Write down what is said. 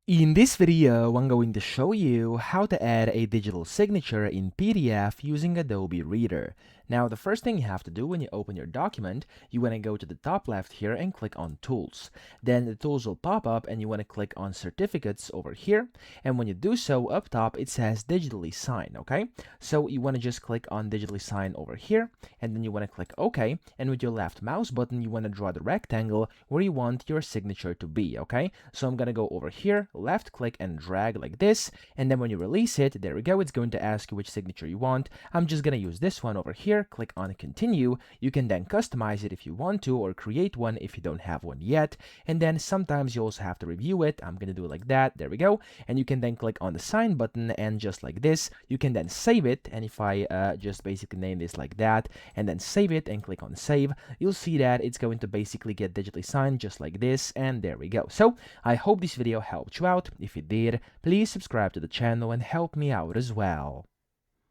In this video, I'm going to show you how to add a digital signature in PDF using Adobe Reader. Now, the first thing you have to do when you open your document, you want to go to the top left here and click on Tools. Then the tools will pop up and you want to click on Certificates over here. And when you do so, up top, it says Digitally Sign, okay? So you want to just click on Digitally Sign over here, and then you want to click OK. And with your left mouse button, you want to draw the rectangle where you want your signature to be, okay? So I'm going to go over here, left click and drag like this, and then when you release it, there we go, it's going to ask you which signature you want. I'm just going to use this one over here. Click on continue. You can then customize it if you want to, or create one if you don't have one yet, and then sometimes you also have to review it. I'm going to do it like that. There we go. And you can then click on the sign button, and just like this, you can then save it. And if I just basically name this like that and then save it and click on save, you'll see that it's going to basically get digitally signed just like this, and there we go. So I hope this video helped you out. If it did, please subscribe to the channel and help me out as well.